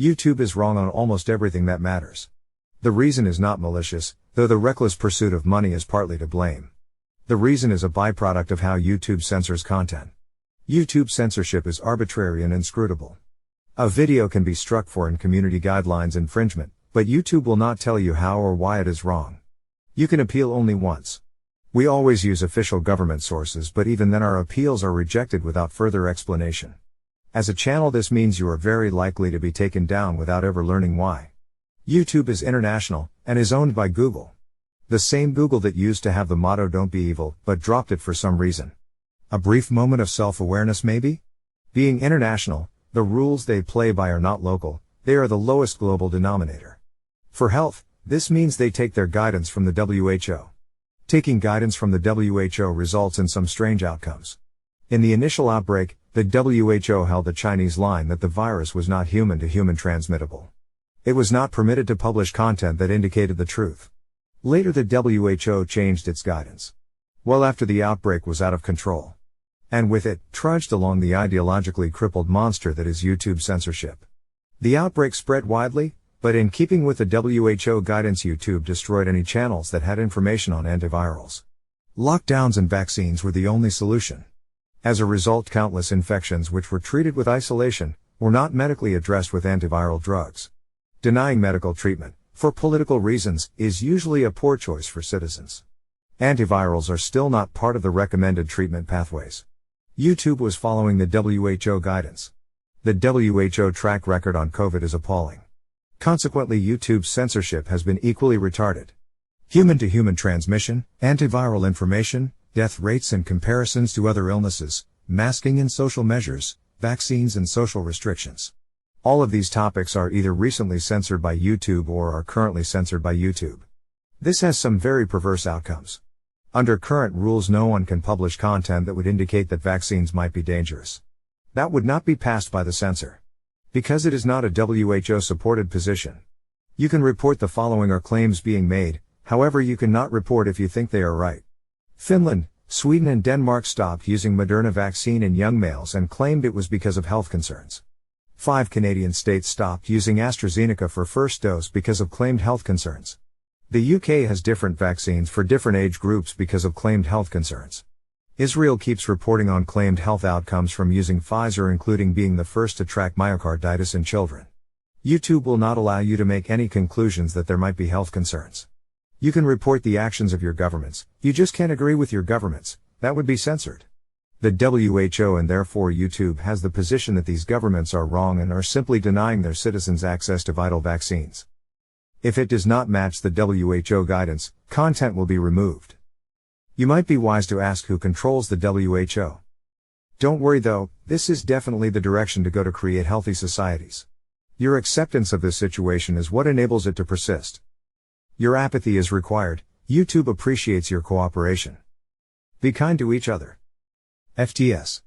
YouTube is wrong on almost everything that matters. The reason is not malicious, though the reckless pursuit of money is partly to blame. The reason is a byproduct of how YouTube censors content. YouTube censorship is arbitrary and inscrutable. A video can be struck for in community guidelines infringement, but YouTube will not tell you how or why it is wrong. You can appeal only once. We always use official government sources, but even then our appeals are rejected without further explanation. As a channel, this means you are very likely to be taken down without ever learning why. YouTube is international, and is owned by Google. The same Google that used to have the motto "Don't be evil," but dropped it for some reason. A brief moment of self-awareness maybe? Being international, the rules they play by are not local, they are the lowest global denominator. For health, this means they take their guidance from the WHO. Taking guidance from the WHO results in some strange outcomes. In the initial outbreak, the WHO held the Chinese line that the virus was not human-to-human transmittable. It was not permitted to publish content that indicated the truth. Later the WHO changed its guidance. Well after the outbreak was out of control. And with it, trudged along the ideologically crippled monster that is YouTube censorship. The outbreak spread widely, but in keeping with the WHO guidance, YouTube destroyed any channels that had information on antivirals. Lockdowns and vaccines were the only solution. As a result, countless infections which were treated with isolation, were not medically addressed with antiviral drugs. Denying medical treatment, for political reasons, is usually a poor choice for citizens. Antivirals are still not part of the recommended treatment pathways. YouTube was following the WHO guidance. The WHO track record on COVID is appalling. Consequently, YouTube's censorship has been equally retarded. Human-to-human transmission, antiviral information, death rates and comparisons to other illnesses, masking and social measures, vaccines and social restrictions. All of these topics are either recently censored by YouTube or are currently censored by YouTube. This has some very perverse outcomes. Under current rules, no one can publish content that would indicate that vaccines might be dangerous. That would not be passed by the censor. Because it is not a WHO-supported position. You can report the following are claims being made, however you cannot report if you think they are right. Finland, Sweden and Denmark stopped using Moderna vaccine in young males and claimed it was because of health concerns. 5 Canadian states stopped using AstraZeneca for first dose because of claimed health concerns. The UK has different vaccines for different age groups because of claimed health concerns. Israel keeps reporting on claimed health outcomes from using Pfizer, including being the first to track myocarditis in children. YouTube will not allow you to make any conclusions that there might be health concerns. You can report the actions of your governments, you just can't agree with your governments, that would be censored. The WHO and therefore YouTube has the position that these governments are wrong and are simply denying their citizens access to vital vaccines. If it does not match the WHO guidance, content will be removed. You might be wise to ask who controls the WHO. Don't worry though, this is definitely the direction to go to create healthy societies. Your acceptance of this situation is what enables it to persist. Your apathy is required, YouTube appreciates your cooperation. Be kind to each other. FTS